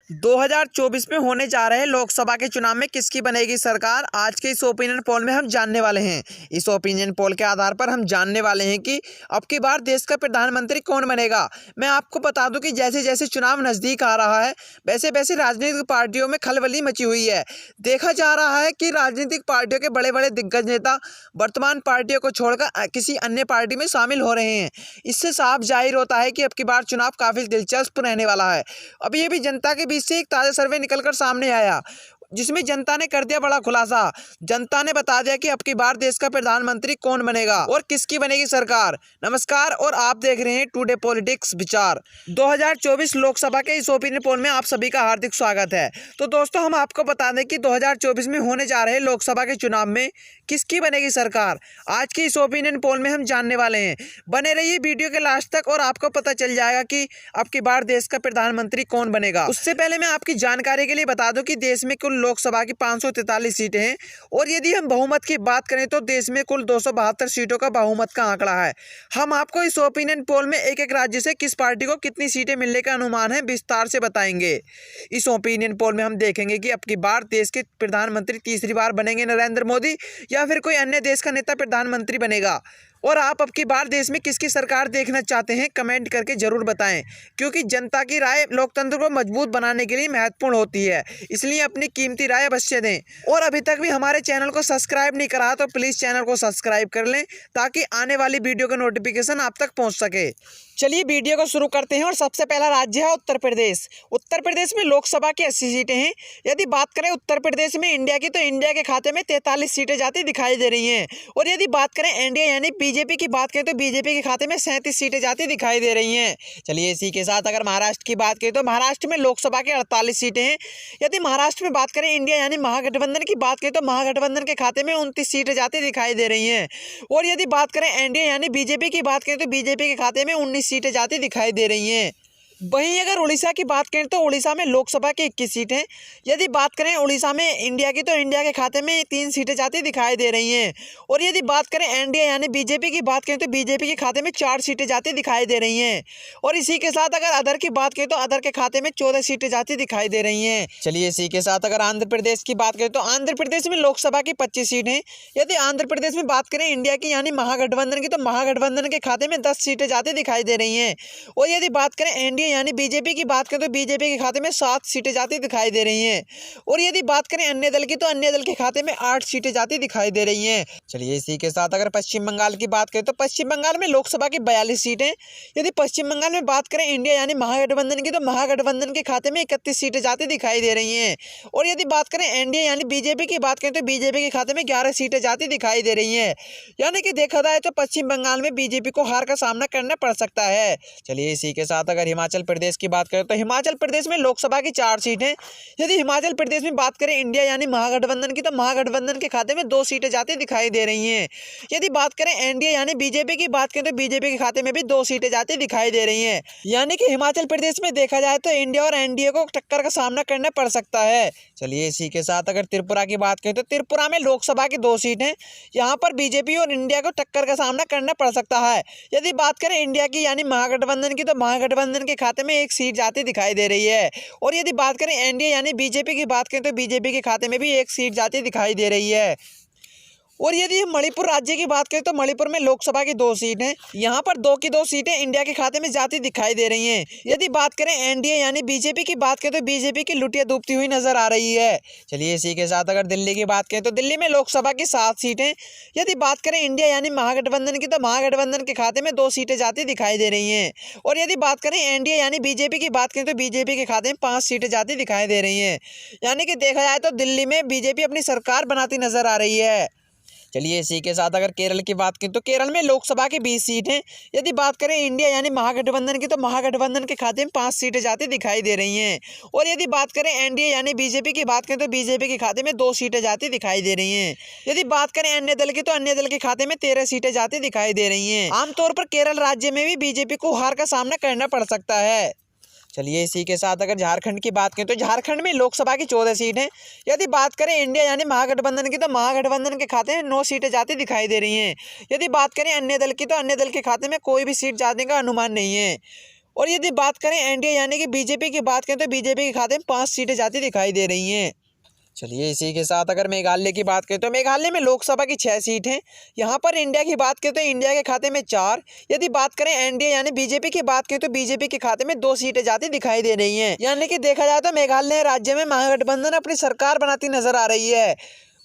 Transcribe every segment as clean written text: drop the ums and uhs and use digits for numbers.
2024 में होने जा रहे लोकसभा के चुनाव में किसकी बनेगी सरकार, आज के इस ओपिनियन पोल में हम जानने वाले हैं। इस ओपिनियन पोल के आधार पर हम जानने वाले हैं कि अब की बार देश का प्रधानमंत्री कौन बनेगा। मैं आपको बता दूं कि जैसे जैसे चुनाव नजदीक आ रहा है वैसे वैसे राजनीतिक पार्टियों में खलबली मची हुई है। देखा जा रहा है कि राजनीतिक पार्टियों के बड़े बड़े दिग्गज नेता वर्तमान पार्टियों को छोड़कर किसी अन्य पार्टी में शामिल हो रहे हैं। इससे साफ जाहिर होता है कि अब की बार चुनाव काफी दिलचस्प रहने वाला है। अभी ये भी जनता के बीच से एक ताजा सर्वे निकलकर सामने आया जिसमें जनता ने कर दिया बड़ा खुलासा। जनता ने बता दिया कि अब की बार देश का प्रधानमंत्री कौन बनेगा और किसकी बनेगी सरकार। नमस्कार और आप देख रहे हैं टुडे पॉलिटिक्स विचार। 2024 लोकसभा के इस ओपिनियन पोल में आप सभी का हार्दिक स्वागत है। तो दोस्तों, हम आपको बता दें कि 2024 में होने जा रहे लोकसभा के चुनाव में किसकी बनेगी सरकार, आज की इस ओपिनियन पोल में हम जानने वाले हैं। बने रहिए वीडियो के लास्ट तक और आपको पता चल जाएगा कि अब की बार देश का प्रधानमंत्री कौन बनेगा। उससे पहले मैं आपकी जानकारी के लिए बता दूं कि देश में कुल लोकसभा की 543 सीटें हैं और यदि हम बहुमत की बात करें तो देश में कुल 272 सीटों का बहुमत का आंकड़ा है। हम आपको इस ओपिनियन पोल में एक एक राज्य से किस पार्टी को कितनी सीटें मिलने का अनुमान है विस्तार से बताएंगे। इस ओपिनियन पोल में हम देखेंगे कि अब की बार देश के प्रधानमंत्री तीसरी बार बनेंगे नरेंद्र मोदी या फिर कोई अन्य देश का नेता प्रधानमंत्री बनेगा। और आप अब की बार देश में किसकी सरकार देखना चाहते हैं कमेंट करके जरूर बताएं, क्योंकि जनता की राय लोकतंत्र को मजबूत बनाने के लिए महत्वपूर्ण होती है। इसलिए अपनी कीमती राय अवश्य दें और अभी तक भी हमारे चैनल को सब्सक्राइब नहीं करा तो प्लीज़ चैनल को सब्सक्राइब कर लें ताकि आने वाली वीडियो का नोटिफिकेशन आप तक पहुँच सके। चलिए वीडियो को शुरू करते हैं और सबसे पहला राज्य है उत्तर प्रदेश। उत्तर प्रदेश में लोकसभा की 80 सीटें हैं। यदि बात करें उत्तर प्रदेश में इंडिया की तो इंडिया के खाते में 43 सीटें जाती दिखाई दे रही हैं। और यदि बात करें एनडीए यानी बीजेपी की बात करें तो बीजेपी के खाते में 37 सीटें जाती दिखाई दे रही हैं। चलिए इसी के साथ अगर महाराष्ट्र की बात करें तो महाराष्ट्र में लोकसभा की 48 सीटें हैं। यदि महाराष्ट्र में बात करें इंडिया यानी महागठबंधन की बात करें तो महागठबंधन के खाते में 29 सीटें जाती दिखाई दे रही हैं। और यदि बात करें एनडीए यानी बीजेपी की बात करें तो बीजेपी के खाते में 19 सीटें जाती दिखाई दे रही हैं। वहीं अगर उड़ीसा की बात करें तो उड़ीसा में लोकसभा की 21 सीटें। यदि बात करें उड़ीसा में इंडिया की तो इंडिया के खाते में 3 सीटें जाती दिखाई दे रही हैं। और यदि बात करें एनडीए यानी बीजेपी की बात करें तो बीजेपी के खाते में 4 सीटें जाती दिखाई दे रही हैं। और इसी के साथ अगर अदर की बात करें तो अदर के खाते में 14 सीटें जाती दिखाई दे रही हैं। चलिए इसी के साथ अगर आंध्र प्रदेश की बात करें तो आंध्र प्रदेश में लोकसभा की 25 सीटें। यदि आंध्र प्रदेश में बात करें इंडिया की यानी महागठबंधन की तो महागठबंधन के खाते में 10 सीटें जाती दिखाई दे रही हैं। और यदि बात करें एनडीए यानी बीजेपी की बात करें तो बीजेपी के खाते में 7 सीटें जाती दिखाई दे रही हैं। और यदि बात करें अन्य दल की तो अन्य दल के खाते में 8 सीटें जाती दिखाई दे रही हैं। चलिए इसी के साथ अगर पश्चिम बंगाल की बात करें तो पश्चिम बंगाल में लोकसभा की 42 सीटें। यदि पश्चिम बंगाल में बात करें इंडिया यानी महागठबंधन की तो महागठबंधन के खाते में 31 सीटें जाती दिखाई दे रही हैं। और यदि बात करें एनडीए यानी बीजेपी की बात करें तो बीजेपी के खाते में 11 सीटें जाती दिखाई दे रही हैं। यानी कि देखा जाए तो पश्चिम बंगाल में बीजेपी को हार का सामना करना पड़ सकता है। चलिए इसी के साथ अगर हिमाचल प्रदेश की बात करें तो हिमाचल प्रदेश में लोकसभा की 4 सीटें। यदि हिमाचल प्रदेश में बात करें इंडिया यानी महागठबंधन की तो महागठबंधन के खाते में 2 सीटें जाती दिखाई दे रही हैं। यदि बात करें एनडीए यानी बीजेपी की बात करें तो बीजेपी के खाते में भी 2 सीटें जाती दिखाई दे रही हैं। यानी कि हिमाचल प्रदेश में देखा जाए तो इंडिया और एनडीए को टक्कर का सामना करना पड़ सकता है। चलिए इसी के साथ अगर त्रिपुरा की बात करें तो त्रिपुरा में लोकसभा की 2 सीटें। यहाँ पर बीजेपी और इंडिया को टक्कर का सामना करना पड़ सकता है। यदि बात करें इंडिया की यानी महागठबंधन की तो महागठबंधन के खाते में 1 सीट जाती दिखाई दे रही है। और यदि बात करें एनडीए यानी बीजेपी की बात करें तो बीजेपी के खाते में भी 1 सीट जाती दिखाई दे रही है। और यदि हम मणिपुर राज्य की बात करें तो मणिपुर में लोकसभा की 2 सीट हैं। यहाँ पर 2 की 2 सीटें इंडिया के खाते में जाती दिखाई दे रही हैं। यदि बात करें एनडीए यानी बीजेपी की बात करें तो बीजेपी की लुटिया डूबती हुई नजर आ रही है। चलिए इसी के साथ अगर दिल्ली की बात करें तो दिल्ली में लोकसभा की 7 सीटें। यदि बात करें इंडिया यानी महागठबंधन की तो महागठबंधन के खाते में 2 सीटें जाती दिखाई दे रही हैं। और यदि बात करें एनडीए यानी बीजेपी की बात करें तो बीजेपी के खाते में 5 सीटें जाती दिखाई दे रही हैं। यानी कि देखा जाए तो दिल्ली में बीजेपी अपनी सरकार बनाती नजर आ रही है। चलिए इसी के साथ अगर केरल की बात करें तो केरल में लोकसभा की 20 सीट हैं। यदि बात करें इंडिया यानी महागठबंधन की तो महागठबंधन के खाते में 5 सीटें जाती दिखाई दे रही हैं। और यदि बात करें एनडीए यानी बीजेपी की बात करें तो बीजेपी के खाते में 2 सीटें जाती दिखाई दे रही हैं। यदि बात करें अन्य दल की तो अन्य दल के खाते में 13 सीटें जाती दिखाई दे रही हैं। आमतौर पर केरल राज्य में भी बीजेपी को हार का सामना करना पड़ सकता है। चलिए इसी के साथ अगर झारखंड की बात करें तो झारखंड में लोकसभा की 14 सीट हैं। यदि बात करें इंडिया यानी महागठबंधन की तो महागठबंधन के खाते में 9 सीटें जाती दिखाई दे रही हैं। यदि बात करें अन्य दल की तो अन्य दल के खाते में कोई भी सीट जाने का अनुमान नहीं है। और यदि बात करें एनडीए यानी कि बीजेपी की बात करें तो बीजेपी के खाते में 5 सीटें जाती दिखाई दे रही हैं। चलिए इसी के साथ अगर मेघालय की बात करें तो मेघालय में लोकसभा की 6 सीट हैं। यहाँ पर इंडिया की बात करें तो इंडिया के खाते में 4। यदि बात करें एनडीए यानी बीजेपी की बात करें तो बीजेपी के खाते में 2 सीटें जाती दिखाई दे रही हैं। यानी कि देखा जाए तो मेघालय राज्य में महागठबंधन अपनी सरकार बनाती नजर आ रही है।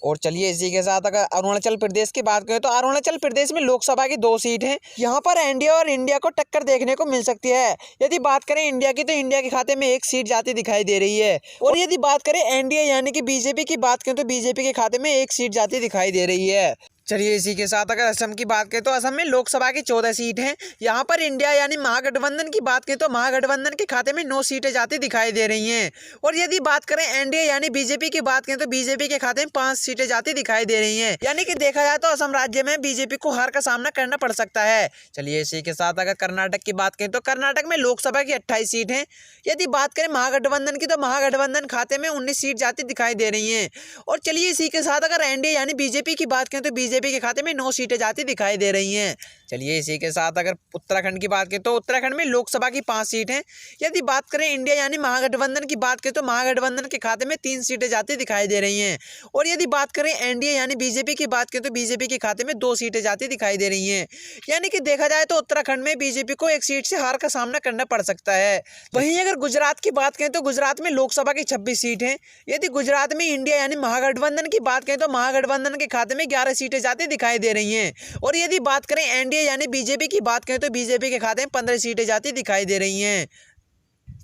और चलिए इसी के साथ अगर अरुणाचल प्रदेश की बात करें तो अरुणाचल प्रदेश में लोकसभा की 2 सीट हैं। यहाँ पर एनडीए और इंडिया को टक्कर देखने को मिल सकती है। यदि बात करें इंडिया की तो इंडिया के खाते में 1 सीट जाती दिखाई दे रही है। और यदि बात करें एनडीए यानी कि बीजेपी की बात करें तो बीजेपी के खाते में 1 सीट जाती दिखाई दे रही है। चलिए इसी के साथ अगर असम की बात करें तो असम में लोकसभा की 14 सीट हैं। यहाँ पर इंडिया यानी महागठबंधन की बात करें तो महागठबंधन के खाते में 9 सीटें जाती दिखाई दे रही हैं। और यदि बात करें एनडीए यानी बीजेपी की बात करें तो बीजेपी के खाते में 5 सीटें जाती दिखाई दे रही हैं। यानी कि देखा जाए तो असम राज्य में बीजेपी को हार का सामना करना पड़ सकता है। चलिए इसी के साथ अगर कर्नाटक की बात करें तो कर्नाटक में लोकसभा की 28 सीट हैं। यदि बात करें महागठबंधन की तो महागठबंधन खाते में 19 सीट जाती दिखाई दे रही हैं। और चलिए इसी के साथ अगर एनडीए यानी बीजेपी की बात करें तो बीजेपी के खाते में 9 सीटें जाती दिखाई दे रही हैं। चलिए इसी के साथ अगर उत्तराखंड की बात करें तो उत्तराखंड में लोकसभा की 5 सीट हैं। यदि बात करें इंडिया यानी महागठबंधन की बात करें तो महागठबंधन के खाते में 3 सीटें जाती दिखाई दे रही हैं। और यदि बात करें एनडीए यानी बीजेपी की बात करें तो बीजेपी के खाते में 2 सीटें जाती दिखाई दे रही हैं। यानी कि देखा जाए तो उत्तराखंड में बीजेपी को 1 सीट से हार का सामना करना पड़ सकता है। वहीं अगर गुजरात की बात करें तो गुजरात में लोकसभा की 26 सीट हैं। यदि गुजरात में इंडिया यानी महागठबंधन की बात करें तो महागठबंधन के खाते में 11 सीटें जाती दिखाई दे रही हैं। और यदि बात करें एनडीए यानी बीजेपी की बात करें तो बीजेपी के खाते में 15 सीटें जाती दिखाई दे रही हैं।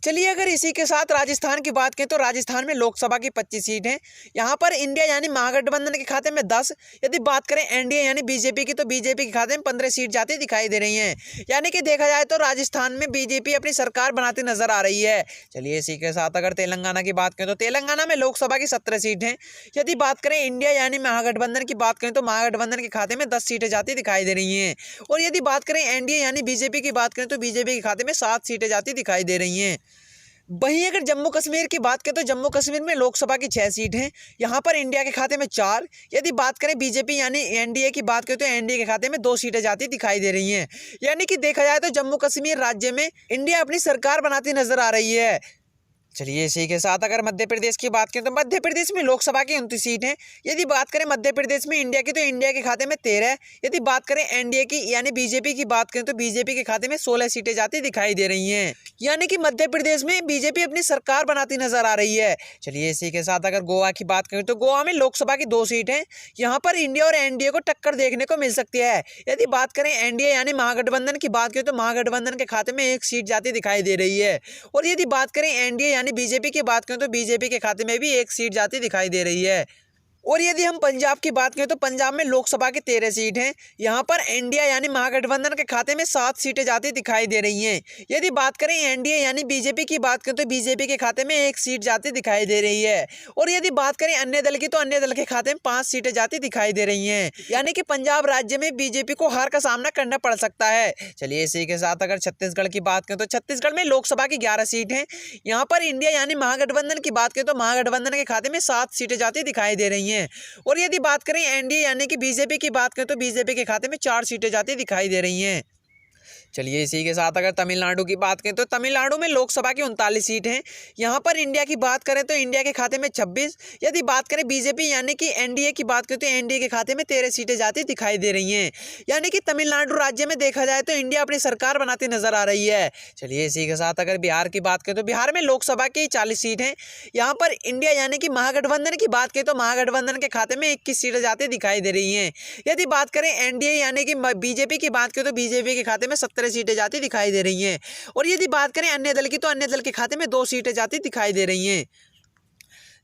चलिए अगर इसी के साथ राजस्थान की बात करें तो राजस्थान में लोकसभा की 25 सीट हैं। यहाँ पर इंडिया यानी महागठबंधन के खाते में 10। यदि बात करें एनडीए यानी बीजेपी की तो बीजेपी के खाते में 15 सीट जाती दिखाई दे रही हैं। यानी कि देखा जाए तो राजस्थान में बीजेपी अपनी सरकार बनाती नजर आ रही है। चलिए इसी के साथ अगर तेलंगाना की बात करें तो तेलंगाना में लोकसभा की 17 सीट हैं। यदि बात करें इंडिया यानी महागठबंधन की बात करें तो महागठबंधन के खाते में 10 सीटें जाती दिखाई दे रही हैं। और यदि बात करें एनडीए यानी बीजेपी की बात करें तो बीजेपी के खाते में 7 सीटें जाती दिखाई दे रही हैं। वहीं अगर जम्मू कश्मीर की बात करें तो जम्मू कश्मीर में लोकसभा की 6 सीट हैं। यहाँ पर इंडिया के खाते में 4। यदि बात करें बीजेपी यानी एनडीए की बात करें तो एनडीए के खाते में 2 सीटें जाती दिखाई दे रही हैं। यानी कि देखा जाए तो जम्मू कश्मीर राज्य में इंडिया अपनी सरकार बनाती नजर आ रही है। चलिए इसी के साथ अगर मध्य प्रदेश की बात करें तो मध्य प्रदेश में लोकसभा की 29 सीट हैं। यदि बात करें मध्य प्रदेश में इंडिया की तो इंडिया के खाते में 13। यदि बात करें एनडीए की यानी बीजेपी की बात करें तो बीजेपी के खाते में 16 सीटें जाती दिखाई दे रही हैं। यानी कि मध्य प्रदेश में बीजेपी अपनी सरकार बनाती नजर आ रही है। चलिए इसी के साथ अगर गोवा की बात करें तो गोवा में लोकसभा की 2 सीट हैं। यहाँ पर इंडिया और एनडीए को टक्कर देखने को मिल सकती है। यदि बात करें एनडीए यानी महागठबंधन की बात करें तो महागठबंधन के खाते में 1 सीट जाती दिखाई दे रही है। और यदि बात करें एनडीए यानी बीजेपी की बात करें तो बीजेपी के खाते में भी 1 सीट जाती दिखाई दे रही है। और यदि हम पंजाब की बात करें तो पंजाब में लोकसभा की 13 सीट हैं। यहाँ पर इंडिया यानी महागठबंधन के खाते में 7 सीटें जाती दिखाई दे रही हैं। यदि बात करें एनडीए यानी बीजेपी की बात करें तो बीजेपी के खाते में 1 सीट जाती दिखाई दे रही है। और यदि बात करें अन्य दल की तो अन्य दल के खाते में 5 सीटें जाती दिखाई दे रही हैं। यानी कि पंजाब राज्य में बीजेपी को हार का सामना करना पड़ सकता है। चलिए इसी के साथ अगर छत्तीसगढ़ की बात करें तो छत्तीसगढ़ में लोकसभा की 11 सीट हैं। यहाँ पर इंडिया यानी महागठबंधन की बात करें तो महागठबंधन के खाते में 7 सीटें जाती दिखाई दे रही हैं। और यदि बात करें एनडीए यानी कि बीजेपी की बात करें तो बीजेपी के खाते में 4 सीटें जाती दिखाई दे रही हैं। चलिए इसी के साथ अगर तमिलनाडु की बात करें तो तमिलनाडु में लोकसभा की 39 सीट हैं। यहाँ पर इंडिया की बात करें तो इंडिया के खाते में 26। यदि बात करें बीजेपी यानी कि एनडीए की बात करें तो एनडीए के खाते में 13 सीटें जाती दिखाई दे रही हैं। यानी कि तमिलनाडु राज्य में देखा जाए तो इंडिया अपनी सरकार बनाती नजर आ रही है। चलिए इसी के साथ अगर बिहार की बात करें तो बिहार में लोकसभा की 40 सीट हैं। यहाँ पर इंडिया यानी कि महागठबंधन की बात करें तो महागठबंधन के खाते में 21 सीटें जाती दिखाई दे रही हैं। यदि बात करें एनडीए यानी कि बीजेपी की बात करें तो बीजेपी के खाते में 17 सीटें जाती दिखाई दे रही हैं। और यदि बात करें अन्य दल की तो अन्य दल के खाते में 2 सीटें जाती दिखाई दे रही हैं।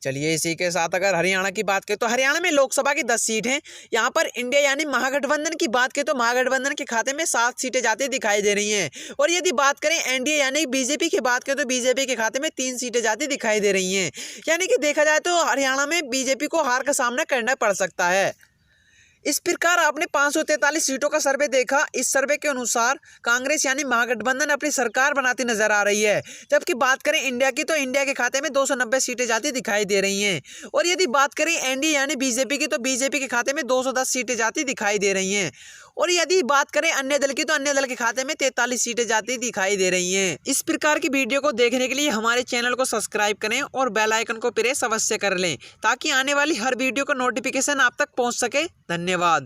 चलिए इसी के साथ अगर हरियाणा की बात करें तो हरियाणा में लोकसभा की 10 सीट हैं। यहाँ पर इंडिया यानी महागठबंधन की बात करें तो महागठबंधन के खाते में 7 सीटें जाती दिखाई दे रही हैं। और यदि बात करें एनडीए यानी बीजेपी की बात करें तो बीजेपी के खाते में 3 सीटें जाती दिखाई दे रही हैं। यानी कि देखा जाए तो हरियाणा में बीजेपी को हार का सामना करना पड़ सकता है। इस प्रकार आपने 543 सीटों का सर्वे देखा। इस सर्वे के अनुसार कांग्रेस यानी महागठबंधन अपनी सरकार बनाती नजर आ रही है। जबकि बात करें इंडिया की तो इंडिया के खाते में 290 सीटें जाती दिखाई दे रही हैं। और यदि बात करें एनडीए यानी बीजेपी की तो बीजेपी के खाते में 210 सीटें जाती दिखाई दे रही हैं। और यदि बात करें अन्य दल की, तो अन्य दल के खाते में 43 सीटें जाती दिखाई दे रही हैं। इस प्रकार की वीडियो को देखने के लिए हमारे चैनल को सब्सक्राइब करें और बेल आइकन को प्रेस अवश्य कर लें, ताकि आने वाली हर वीडियो का नोटिफिकेशन आप तक पहुंच सके। धन्यवाद।